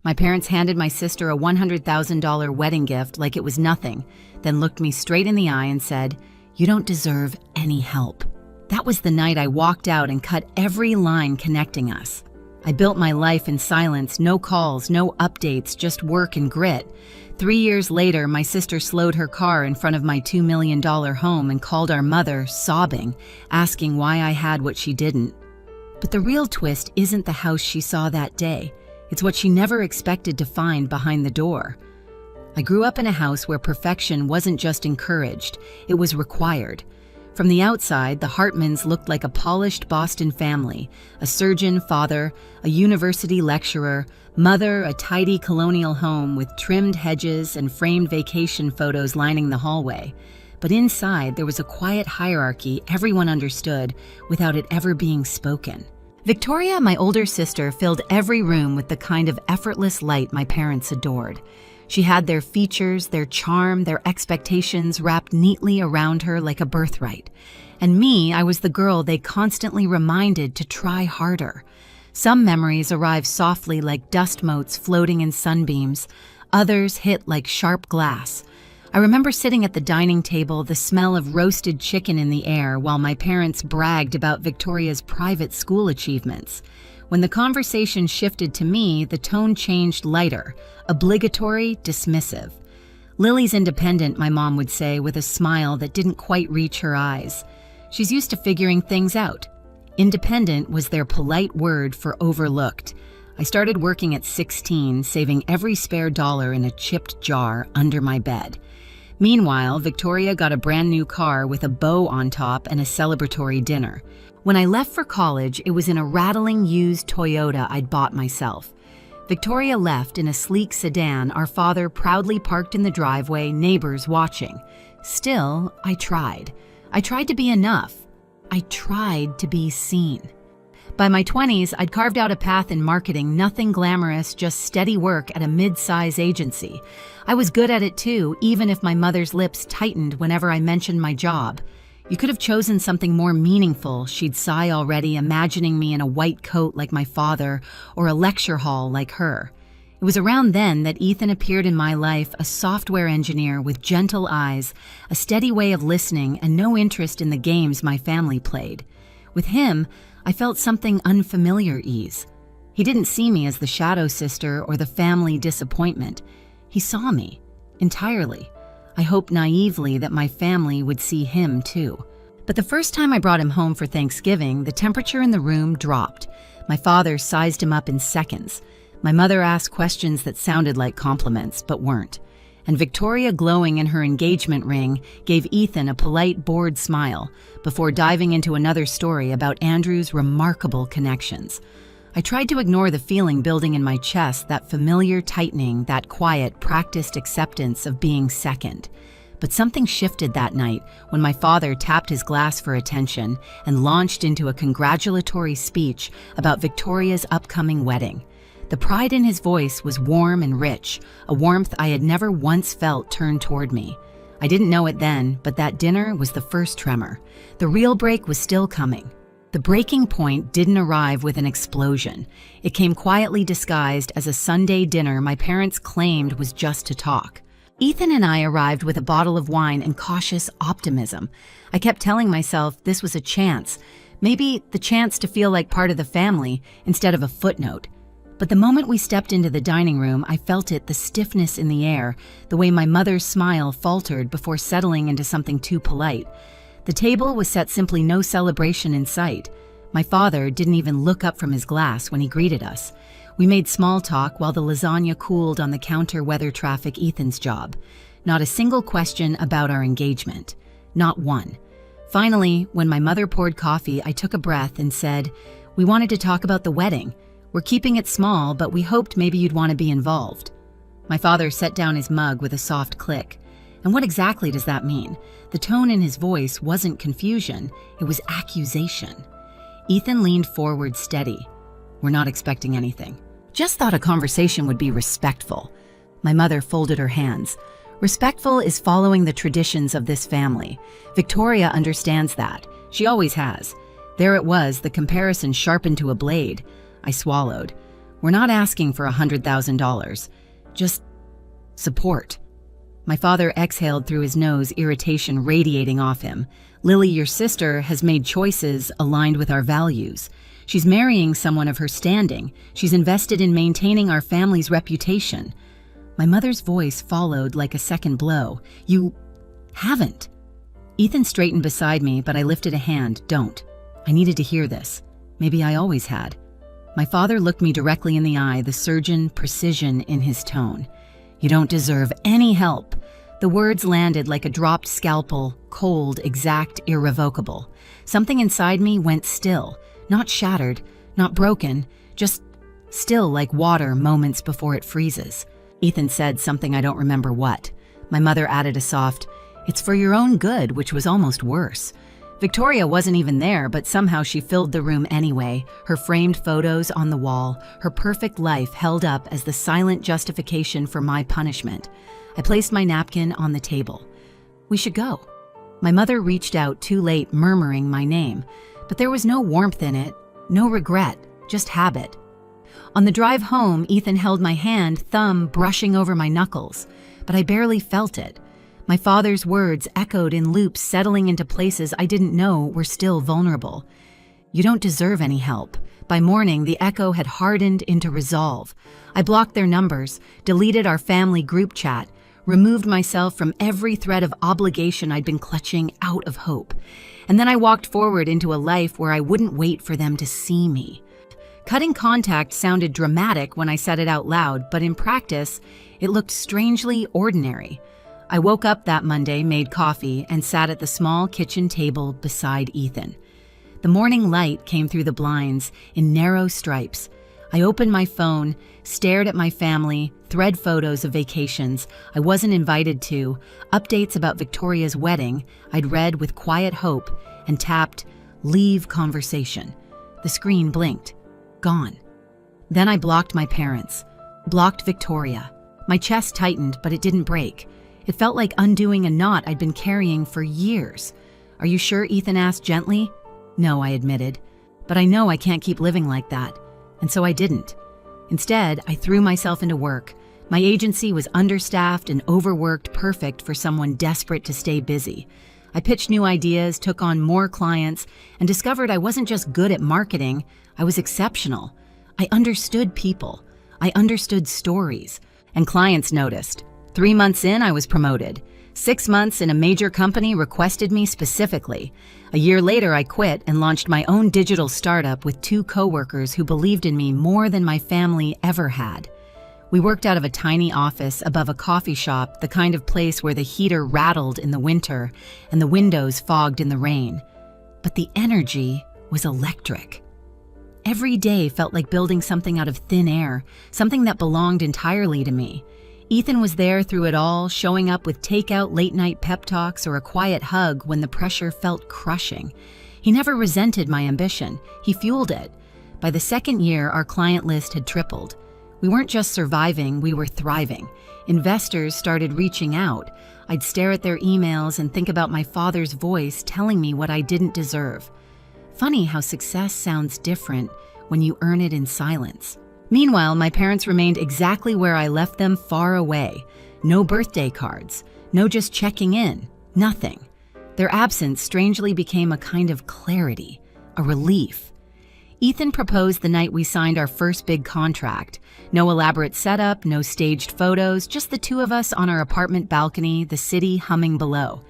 My parents handed my sister a $100,000 wedding gift like it was nothing, then looked me straight in the eye and said, "You don't deserve any help." That was the night I walked out and cut every line connecting us. I built my life in silence, no calls, no updates, just work and grit. 3 years later, my sister slowed her car in front of my $2 million home and called our mother, sobbing, asking why I had what she didn't. But the real twist isn't the house she saw that day. It's what she never expected to find behind the door. I grew up in a house where perfection wasn't just encouraged, it was required. From the outside, the Hartmans looked like a polished Boston family, a surgeon father, a university lecturer, mother, a tidy colonial home with trimmed hedges and framed vacation photos lining the hallway. But inside, there was a quiet hierarchy everyone understood without it ever being spoken. Victoria, my older sister, filled every room with the kind of effortless light my parents adored. She had their features, their charm, their expectations wrapped neatly around her like a birthright. And me, I was the girl they constantly reminded to try harder. Some memories arrive softly like dust motes floating in sunbeams. Others hit like sharp glass. I remember sitting at the dining table, the smell of roasted chicken in the air while my parents bragged about Victoria's private school achievements. When the conversation shifted to me, the tone changed lighter, obligatory, dismissive. "Lily's independent," my mom would say with a smile that didn't quite reach her eyes. "She's used to figuring things out." Independent was their polite word for overlooked. I started working at 16, saving every spare dollar in a chipped jar under my bed. Meanwhile, Victoria got a brand new car with a bow on top and a celebratory dinner. When I left for college, it was in a rattling used Toyota I'd bought myself. Victoria left in a sleek sedan, our father proudly parked in the driveway, neighbors watching. Still, I tried. I tried to be enough. I tried to be seen. By my 20s, I'd carved out a path in marketing, nothing glamorous, just steady work at a mid-size agency. I was good at it too, even if my mother's lips tightened whenever I mentioned my job. "You could have chosen something more meaningful," she'd sigh already, imagining me in a white coat like my father or a lecture hall like her. It was around then that Ethan appeared in my life, a software engineer with gentle eyes, a steady way of listening, and no interest in the games my family played. With him, I felt something unfamiliar ease. He didn't see me as the shadow sister or the family disappointment. He saw me, entirely. I hoped naively that my family would see him too. But the first time I brought him home for Thanksgiving, the temperature in the room dropped. My father sized him up in seconds. My mother asked questions that sounded like compliments, but weren't. And Victoria, glowing in her engagement ring, gave Ethan a polite, bored smile before diving into another story about Andrew's remarkable connections. I tried to ignore the feeling building in my chest, that familiar tightening, that quiet, practiced acceptance of being second. But something shifted that night when my father tapped his glass for attention and launched into a congratulatory speech about Victoria's upcoming wedding. The pride in his voice was warm and rich, a warmth I had never once felt turned toward me. I didn't know it then, but that dinner was the first tremor. The real break was still coming. The breaking point didn't arrive with an explosion. It came quietly disguised as a Sunday dinner my parents claimed was just to talk. Ethan and I arrived with a bottle of wine and cautious optimism. I kept telling myself this was a chance, maybe the chance to feel like part of the family instead of a footnote. But the moment we stepped into the dining room, I felt it, the stiffness in the air, the way my mother's smile faltered before settling into something too polite. The table was set simply, no celebration in sight. My father didn't even look up from his glass when he greeted us. We made small talk while the lasagna cooled on the counter, weather traffic Ethan's job. Not a single question about our engagement. Not one. Finally, when my mother poured coffee, I took a breath and said, "We wanted to talk about the wedding. We're keeping it small, but we hoped maybe you'd want to be involved." My father set down his mug with a soft click. And what exactly does that mean? The tone in his voice wasn't confusion, it was accusation. Ethan leaned forward steady. "We're not expecting anything. Just thought a conversation would be respectful." My mother folded her hands. "Respectful is following the traditions of this family. Victoria understands that. She always has." There it was, the comparison sharpened to a blade. I swallowed. We're not asking for $100,000. Just support." My father exhaled through his nose, irritation radiating off him. "Lily, your sister has made choices aligned with our values. She's marrying someone of her standing. She's invested in maintaining our family's reputation." My mother's voice followed like a second blow. "You haven't." Ethan straightened beside me, but I lifted a hand. "Don't." I needed to hear this. Maybe I always had. My father looked me directly in the eye, the surgeon precision in his tone. "You don't deserve any help." The words landed like a dropped scalpel, cold, exact, irrevocable. Something inside me went still, not shattered, not broken, just still like water moments before it freezes. Ethan said something I don't remember what. My mother added a soft, "It's for your own good," which was almost worse. Victoria wasn't even there, but somehow she filled the room anyway, her framed photos on the wall, her perfect life held up as the silent justification for my punishment. I placed my napkin on the table. "We should go." My mother reached out too late, murmuring my name, but there was no warmth in it, no regret, just habit. On the drive home, Ethan held my hand, thumb brushing over my knuckles, but I barely felt it. My father's words echoed in loops, settling into places I didn't know were still vulnerable. "You don't deserve any help." By morning, the echo had hardened into resolve. I blocked their numbers, deleted our family group chat, removed myself from every thread of obligation I'd been clutching out of hope. And then I walked forward into a life where I wouldn't wait for them to see me. Cutting contact sounded dramatic when I said it out loud, but in practice, it looked strangely ordinary. I woke up that Monday, made coffee, and sat at the small kitchen table beside Ethan. The morning light came through the blinds in narrow stripes. I opened my phone, stared at my family, thread photos of vacations I wasn't invited to, updates about Victoria's wedding I'd read with quiet hope, and tapped "Leave conversation." The screen blinked. Gone. Then I blocked my parents, blocked Victoria. My chest tightened, but it didn't break. It felt like undoing a knot I'd been carrying for years. "Are you sure?" Ethan asked gently. "No," I admitted. "But I know I can't keep living like that." And so I didn't. Instead, I threw myself into work. My agency was understaffed and overworked, perfect for someone desperate to stay busy. I pitched new ideas, took on more clients, and discovered I wasn't just good at marketing, I was exceptional. I understood people. I understood stories. And clients noticed. 3 months in, I was promoted. 6 months in a major company requested me specifically. A year later, I quit and launched my own digital startup with 2 coworkers who believed in me more than my family ever had. We worked out of a tiny office above a coffee shop, the kind of place where the heater rattled in the winter and the windows fogged in the rain. But the energy was electric. Every day felt like building something out of thin air, something that belonged entirely to me. Ethan was there through it all, showing up with takeout late-night pep talks or a quiet hug when the pressure felt crushing. He never resented my ambition. He fueled it. By the second year, our client list had tripled. We weren't just surviving, we were thriving. Investors started reaching out. I'd stare at their emails and think about my father's voice telling me what I didn't deserve. Funny how success sounds different when you earn it in silence. Meanwhile, my parents remained exactly where I left them, far away. No birthday cards, no just checking in, nothing. Their absence strangely became a kind of clarity, a relief. Ethan proposed the night we signed our first big contract. No elaborate setup, no staged photos, just the 2 of us on our apartment balcony, the city humming below.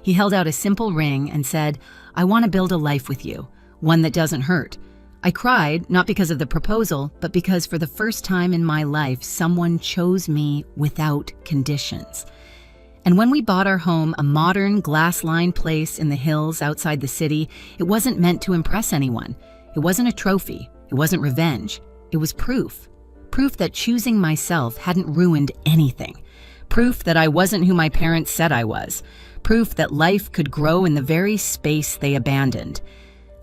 He held out a simple ring and said, "I want to build a life with you, one that doesn't hurt." I cried, not because of the proposal, but because for the first time in my life, someone chose me without conditions. And when we bought our home, a modern, glass-lined place in the hills outside the city, it wasn't meant to impress anyone. It wasn't a trophy. It wasn't revenge. It was proof. Proof that choosing myself hadn't ruined anything. Proof that I wasn't who my parents said I was. Proof that life could grow in the very space they abandoned.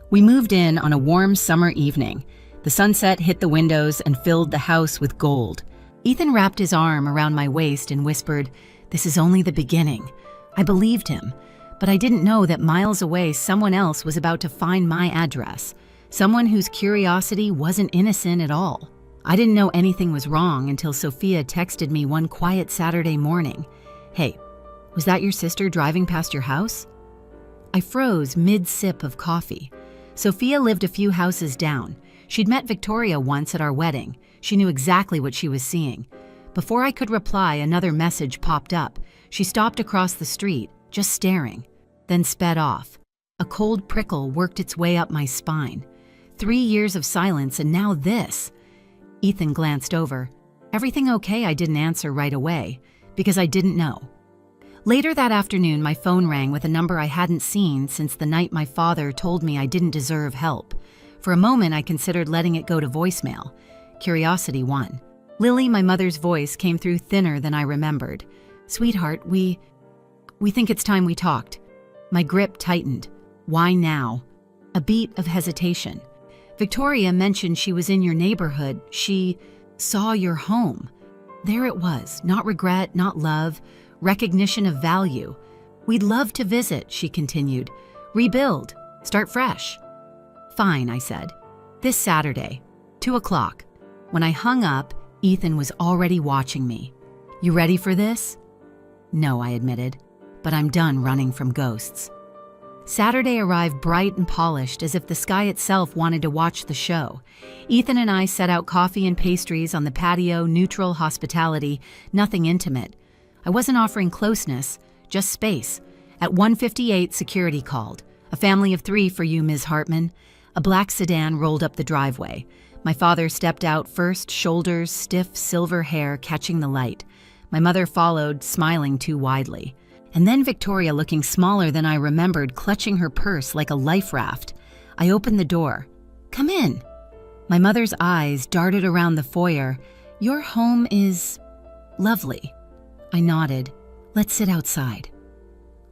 We moved in on a warm summer evening. The sunset hit the windows and filled the house with gold. Ethan wrapped his arm around my waist and whispered, "This is only the beginning." I believed him, but I didn't know that miles away someone else was about to find my address, someone whose curiosity wasn't innocent at all. I didn't know anything was wrong until Sophia texted me one quiet Saturday morning. "Hey, was that your sister driving past your house?" I froze mid-sip of coffee. Sophia lived a few houses down. She'd met Victoria once at our wedding. She knew exactly what she was seeing. Before I could reply, another message popped up. She stopped across the street, just staring, then sped off. A cold prickle worked its way up my spine. 3 years of silence, and now this. Ethan glanced over. "Everything okay?" I didn't answer right away, because I didn't know. Later that afternoon, my phone rang with a number I hadn't seen since the night my father told me I didn't deserve help. For a moment, I considered letting it go to voicemail. Curiosity won. Lily, my mother's voice, came through thinner than I remembered. "Sweetheart, we think it's time we talked." My grip tightened. "Why now?" A beat of hesitation. "Victoria mentioned she was in your neighborhood. She saw your home." There it was, not regret, not love, recognition of value. "We'd love to visit," she continued. "Rebuild, start fresh." "Fine," I said. "This Saturday, 2 o'clock. When I hung up, Ethan was already watching me. "You ready for this?" "No," I admitted, "but I'm done running from ghosts." Saturday arrived bright and polished, as if the sky itself wanted to watch the show. Ethan and I set out coffee and pastries on the patio, neutral hospitality, nothing intimate. I wasn't offering closeness, just space. At 1:58, security called. "A family of 3 for you, Ms. Hartman." A black sedan rolled up the driveway. My father stepped out first, shoulders, stiff silver hair catching the light. My mother followed, smiling too widely. And then Victoria, looking smaller than I remembered, clutching her purse like a life raft. I opened the door. "Come in." My mother's eyes darted around the foyer. "Your home is lovely." I nodded. "Let's sit outside."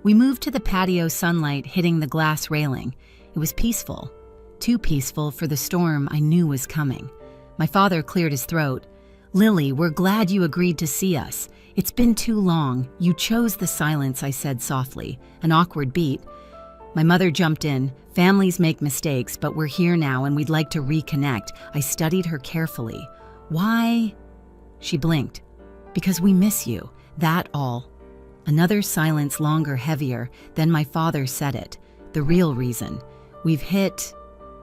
We moved to the patio, sunlight hitting the glass railing. It was peaceful. Too peaceful for the storm I knew was coming. My father cleared his throat. "Lily, we're glad you agreed to see us. It's been too long. You chose the silence," I said softly. An awkward beat. My mother jumped in. "Families make mistakes, but we're here now and we'd like to reconnect." I studied her carefully. "Why?" She blinked. "Because we miss you. That all." Another silence, longer, heavier. Then my father said it. "The real reason. We've hit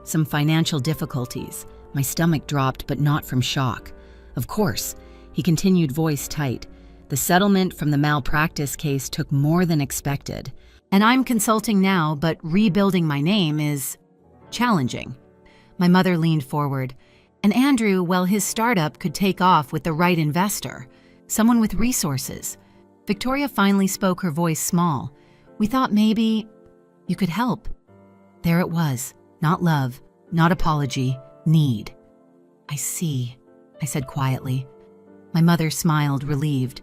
some financial difficulties." My stomach dropped, but not from shock. "Of course," he continued, voice tight. "The settlement from the malpractice case took more than expected. And I'm consulting now, but rebuilding my name is challenging." My mother leaned forward. "And Andrew, well, his startup could take off with the right investor. Someone with resources." Victoria finally spoke, her voice small. "We thought maybe you could help." There it was. Not love, not apology, need. "I see," I said quietly. My mother smiled, relieved.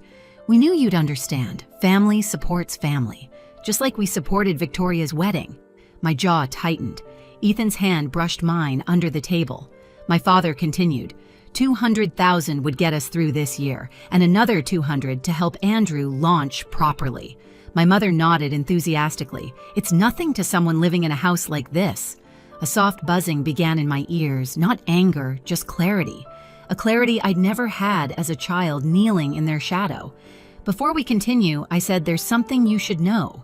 "We knew you'd understand. Family supports family, just like we supported Victoria's wedding." My jaw tightened. Ethan's hand brushed mine under the table. My father continued. 200,000 would get us through this year, and another 200 to help Andrew launch properly. My mother nodded enthusiastically. "It's nothing to someone living in a house like this." A soft buzzing began in my ears, not anger, just clarity. A clarity I'd never had as a child, kneeling in their shadow. "Before we continue," I said, "there's something you should know."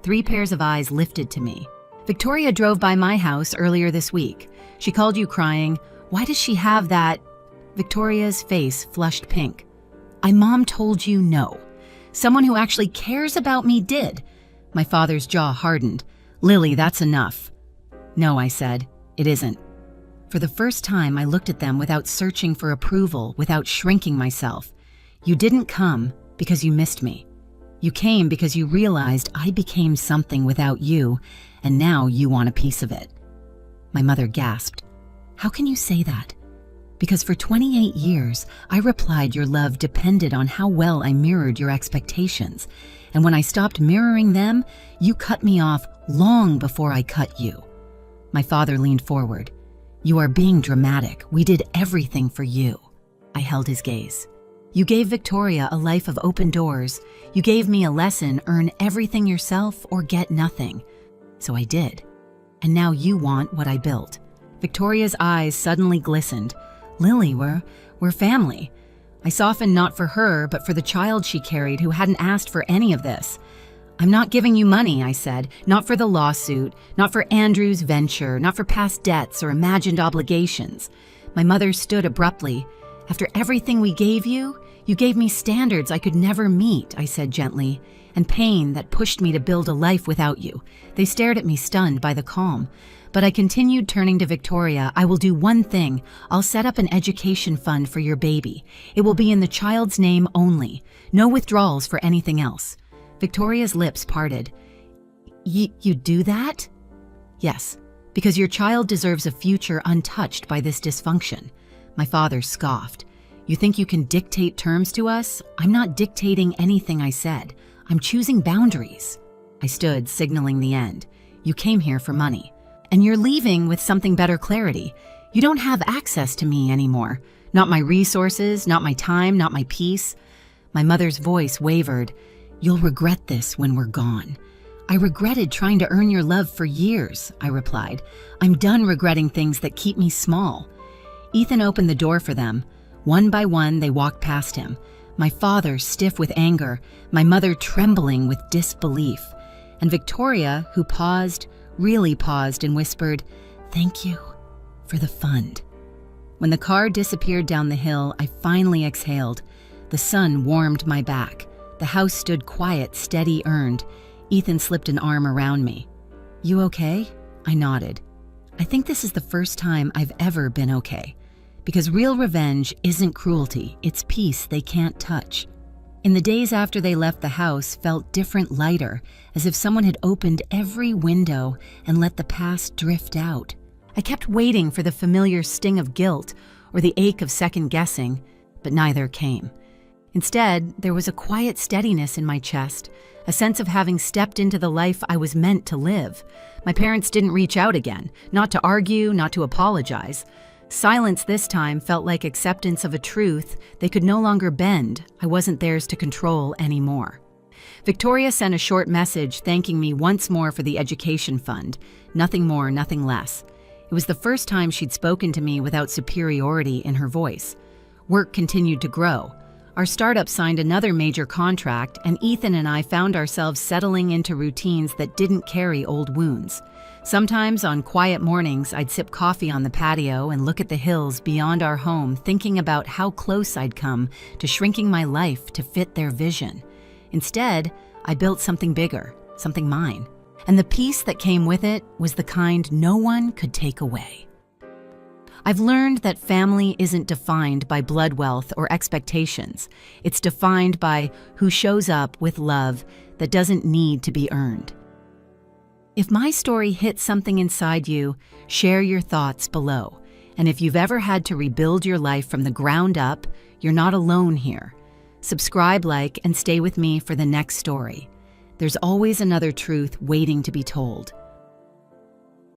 3 pairs of eyes lifted to me. "Victoria drove by my house earlier this week. She called you crying. Why does she have that?" Victoria's face flushed pink. Mom told you no. Someone who actually cares about me did." My father's jaw hardened. "Lily, that's enough." "No," I said, "it isn't." For the first time, I looked at them without searching for approval, without shrinking myself. "You didn't come because you missed me. You came because you realized I became something without you, and now you want a piece of it." My mother gasped. "How can you say that?" "Because for 28 years, I replied your love depended on how well I mirrored your expectations. And when I stopped mirroring them, you cut me off long before I cut you." My father leaned forward. "You are being dramatic. We did everything for you." I held his gaze. "You gave Victoria a life of open doors. You gave me a lesson, earn everything yourself or get nothing. So I did. And now you want what I built." Victoria's eyes suddenly glistened. Lily, we're family. I softened not for her, but for the child she carried who hadn't asked for any of this. I'm not giving you money, I said, not for the lawsuit, not for Andrew's venture, not for past debts or imagined obligations. My mother stood abruptly. After everything we gave you gave me standards I could never meet, I said gently, and pain that pushed me to build a life without you. They stared at me stunned by the calm. But I continued, turning to Victoria. I will do one thing. I'll set up an education fund for your baby. It will be in the child's name only. No withdrawals for anything else. Victoria's lips parted. You do that? Yes, because your child deserves a future untouched by this dysfunction. My father scoffed. You think you can dictate terms to us? I'm not dictating anything I said. I'm choosing boundaries. I stood, signaling the end. You came here for money. And you're leaving with something better clarity. You don't have access to me anymore. Not my resources, not my time, not my peace. My mother's voice wavered. You'll regret this when we're gone. I regretted trying to earn your love for years, I replied. I'm done regretting things that keep me small. Ethan opened the door for them. One by one, they walked past him. My father stiff with anger, my mother trembling with disbelief. And Victoria, who paused, really paused, and whispered, "Thank you for the fund." When the car disappeared down the hill, I finally exhaled. The sun warmed my back. The house stood quiet, steady, earned. Ethan slipped an arm around me. You okay? I nodded. I think this is the first time I've ever been okay. Because real revenge isn't cruelty, it's peace they can't touch. In the days after they left, the house felt different, lighter, as if someone had opened every window and let the past drift out. I kept waiting for the familiar sting of guilt or the ache of second-guessing, but neither came. Instead, there was a quiet steadiness in my chest, a sense of having stepped into the life I was meant to live. My parents didn't reach out again, not to argue, not to apologize. Silence this time felt like acceptance of a truth they could no longer bend. I wasn't theirs to control anymore. Victoria sent a short message thanking me once more for the education fund. Nothing more, nothing less. It was the first time she'd spoken to me without superiority in her voice. Work continued to grow. Our startup signed another major contract, and Ethan and I found ourselves settling into routines that didn't carry old wounds. Sometimes on quiet mornings, I'd sip coffee on the patio and look at the hills beyond our home, thinking about how close I'd come to shrinking my life to fit their vision. Instead, I built something bigger, something mine. And the peace that came with it was the kind no one could take away. I've learned that family isn't defined by blood wealth or expectations. It's defined by who shows up with love that doesn't need to be earned. If my story hit something inside you, share your thoughts below. And if you've ever had to rebuild your life from the ground up, you're not alone here. Subscribe, like, and stay with me for the next story. There's always another truth waiting to be told.